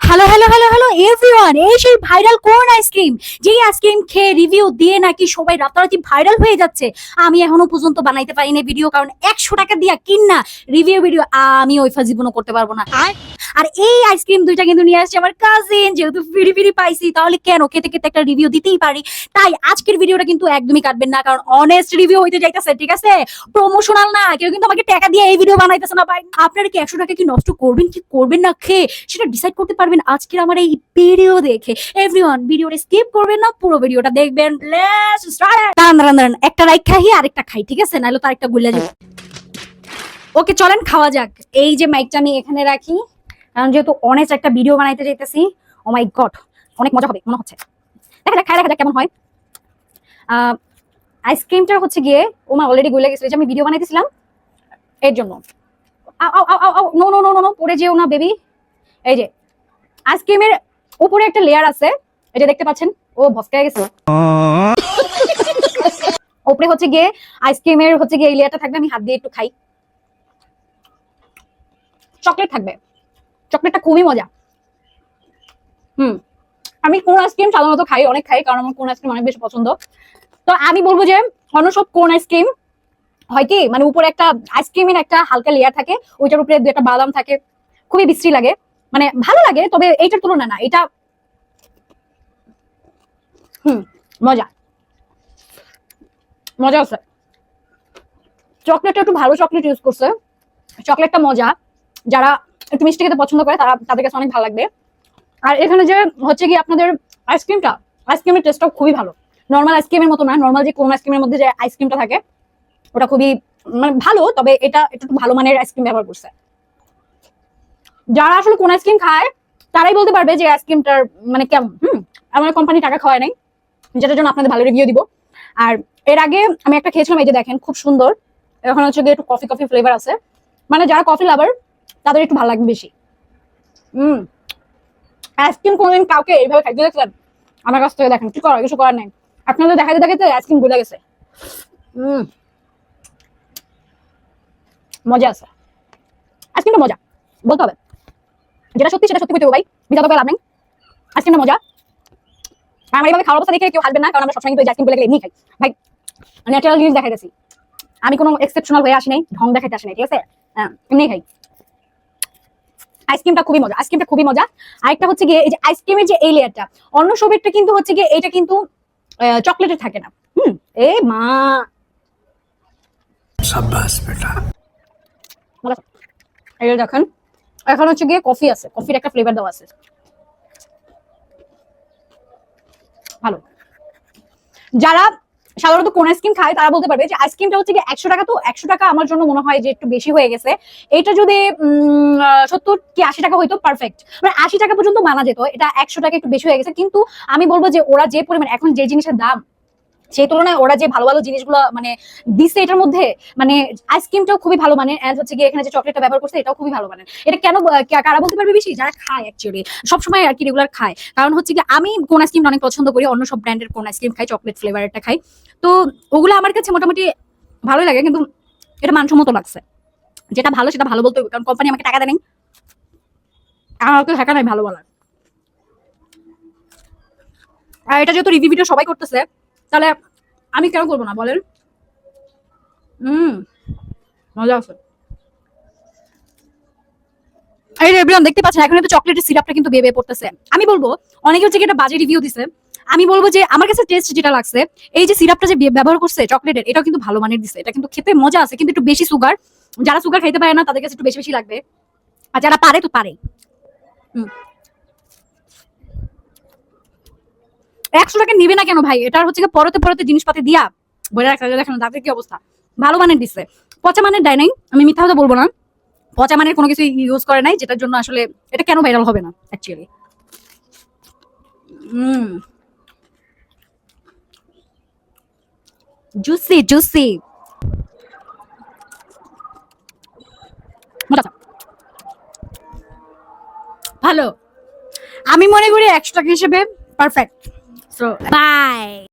Hello hello hello hello everyone, এই সেই viral কোন আইসক্রিম, যেই আইসক্রিম খেয়ে রিভিউ দিয়ে নাকি সবাই রাতারাতি ভাইরাল হয়ে যাচ্ছে। আমি এখনো পর্যন্ত বানাইতে পারিনি ভিডিও, কারণ 100 টাকা দিয়া কিনা ভিডিও আমি ওইফা জীবনও করতে পারবো না। আর এই আইসক্রিম দুইটা কিন্তু নিয়ে আসছে আমার কাজিন, যেহেতু ফিরি ফিরি পাইছি তাহলে কেন খেতে খেতে একটা রিভিউ দিতেই পারি। তাই আজকের ভিডিওটা কিন্তু একদমই কাটবেন না, কারণ অনেস্ট রিভিউ হইতে যাইতেছে, ঠিক আছে? প্রমোশনাল না, কেউ কিন্তু আমাকে টাকা দিয়ে এই ভিডিও বানাইতেছে না ভাই। আপনারা কি 100 টাকা কি নষ্ট করবেন কি করবেন না খেয়ে, সেটা ডিসাইড করতে পারবেন আজকের আমার এই ভিডিও দেখে। এভরিওয়ান, ভিডিওটা স্কিপ করবেন না, পুরো ভিডিওটা দেখবেন। Let's start. দাঁড়ান, একটা রাইট খাই আরেকটা খাই, ঠিক আছে? নাহলে তো আরেকটা গুলে যাবে। ওকে, চলেন খাওয়া যাক। এই যে মাইকটা আমি এখানে রাখি, কারণ যেহেতু অনেক একটা ভিডিও বানাইতে চাইতেছি। ও মাই গড, অনেক মজা হবে মনে হচ্ছে। দেখা যাক কেমন হয়। আইসক্রিমটা হচ্ছে গিয়ে ওমা অলরেডি গলে গেছে, যে আমি ভিডিও বানাইতেছিলাম এর জন্য। নো নো নো নো, পড়ে যেও না বেবি। এই যে আইসক্রিমের উপরে একটা লেয়ার আছে, এই যে দেখতে পাচ্ছেন, ও ভস্কায় গেছে। উপরে হচ্ছে গিয়ে আইসক্রিমের হচ্ছে গিয়ে এই লেয়ারটা থাকবে, আমি হাত দিয়ে একটু খাই। চকলেট থাকবে, চকলেটটা খুবই মজা। আমি কোন আইসক্রিম সাধারণত খাই, অনেক খাই, কারণ আমার কোন আইসক্রিম অনেক বেশি পছন্দ। তো আমি বলবো যে অন্য সব কোন আইসক্রিম হয় কি, মানে উপরে একটা আইসক্রিমের একটা হালকা লেয়ার থাকে, ওইটার উপরে দু একটা বাদাম থাকে, খুবই বিশ্রী লাগে, মানে ভালো লাগে, তবে এইটার তুলনা না। এটা মজা মজা আছে। চকলেটটা একটু ভালো চকলেট ইউজ করছে, চকলেটটা মজা। যারা একটু মিষ্টি খেতে পছন্দ করে তাদের কাছে অনেক ভালো লাগবে। আর এখানে যে হচ্ছে কি আপনাদের আইসক্রিমের টেস্টটাও খুবই ভালো। নর্মাল আইসক্রিমের মতো না, নর্মাল যে কোন আইসক্রিমের মধ্যে যে আইসক্রিমটা থাকে ওটা খুবই মানে ভালো, তবে এটা একটু ভালো মানের আইসক্রিম ব্যবহার করছে। যারা আসলে কোন আইসক্রিম খায় তারাই বলতে পারবে যে আইসক্রিমটার মানে কেমন। আমার কোম্পানি টাকা খাওয়ায় নাই, যেটার জন্য আপনাদের ভালো রিভিউ দিব। আর এর আগে আমি একটা খেয়েছিলাম, এই যে দেখেন, খুব সুন্দর। এখন হচ্ছে গিয়ে একটু কফি কফি ফ্লেভার আছে, মানে যারা কফি লাভার তাদের একটু ভালো লাগবে বেশি। আইসক্রিম কোনদিন কাউকে এইভাবে খাইতে দেখলেন? আমার কাছ থেকে দেখেন, কিছু করার নাই। আপনাদের দেখাতে দেখাতে আইসক্রিম গলে গেছে। মজা আছে, আইসক্রিমটা মজা বলতে হবে। যেটা সত্যি সেটা সত্যি বলতে হবে ভাই, মিথ্যা তো লাভ নেই। আইসক্রিমটা মজা। আমার এইভাবে খাওয়ার অবস্থা দেখে কেউ হাসবেন না, কারণ আমরা সবসময় কিন্তু আইসক্রিম গুলো এমনি খাই ভাই। ন্যাচারাল জিনিস দেখাইতেছি, আমি কোনো এক্সেপশনাল হয়ে আসি নাই, ঢং দেখাইতে আসি নাই, ঠিক আছে? এমনি খাই। আইসক্রিমটা খুবই মজা। আরেকটা হচ্ছে গিয়ে এই যে আইসক্রিমের যে এই লেয়ারটা, অন্য সবেরটা কিন্তু হচ্ছে গিয়ে এটা কিন্তু চকলেটের থাকে না। এ মা, শাবাশ বেটা। এই দেখেন, এখন হচ্ছে গিয়ে কফি আছে, কফির একটা ফ্লেভার দেওয়া আছে, ভালো। যারা সাধারণত কোন আইসক্রিম খায় তারা বলতে পারবে যে আইসক্রিমটা হচ্ছে কি 100 টাকা, তো 100 টাকা আমার জন্য মনে হয় যে একটু বেশি হয়ে গেছে। এটা যদি 70 কি 80 টাকা হইতো পারফেক্ট, মানে 80 টাকা পর্যন্ত মানা যেত। এটা 100 টাকা একটু বেশি হয়ে গেছে। কিন্তু আমি বলবো যে ওরা যে পরিমাণ এখন যে জিনিসের দাম, সেই তুলনায় ওরা যে ভালো ভালো জিনিসগুলো মানে দিচ্ছে এটার মধ্যে, মানে আইসক্রিমটাও খুবই ভালো মানের, এন্ড হচ্ছে গিয়ে এখানে যে চকলেটটা ব্যবহার করছে এটাও খুবই ভালো মানের। এটা কেন কারা বলতে পারবে বেশি? যারা খায় অ্যাকচুয়ালি, সবসময় আর কি রেগুলার খায়। কারণ হচ্ছে কি আমি কোন আইসক্রিম অনেক পছন্দ করি, অন্য সব ব্র্যান্ডের কোন আইসক্রিম খাই, চকলেট ফ্লেভারটা খাই। তো ওগুলো আমার কাছে মোটামুটি ভালোই লাগে, কিন্তু এটা মানসম্মত লাগছে। যেটা ভালো সেটা ভালো বলতে হবে, কারণ কোম্পানি আমাকে টাকা দেয় নাই, আমাকে টাকা নাই ভালো বলার। আর এটা যেহেতু রিভিউ ভিডিও সবাই করতেছে, তাহলে আমি কেন করবো না বলেন? মজা আছে। এই এভরিওয়ান দেখতে পাচ্ছেন, এখন কিন্তু চকলেটের সিরাপটা কিন্তু বেয়ে পড়তেছে। আমি বলবো অনেকে হচ্ছে এটা বাজে রিভিউ দিছে, আমি বলবো যে আমার কাছে টেস্ট যেটা লাগছে, এই যে সিরাপটা যে ব্যবহার করছে চকলেটের, এটাও কিন্তু ভালো মানের দিছে। এটা কিন্তু খেতে মজা আছে, কিন্তু একটু বেশি সুগার। যারা সুগার খাইতে পারে না তাদের কাছে একটু বেশি বেশি লাগবে, আর যারা পারে তো পারে। 100 টাকা নিবে না কেন ভাই? এটার হচ্ছে পরতে পরতে জিনিসপাতি দিয়া বলে রাখা, দেখেন তাদের কি অবস্থা। ভালো মানের দিচ্ছে, পচা মানের দেয় নাই। আমি মিথ্যা কথা বলবো না, পচা মানের কোনো কিছু ইউজ করে নাই, যেটার জন্য আসলে এটা কেন ভাইরাল হবে না অ্যাকচুয়ালি। জুসি জুসি, ভালো। আমি মনে করি 100 টাকা হিসেবে পারফেক্ট। So by.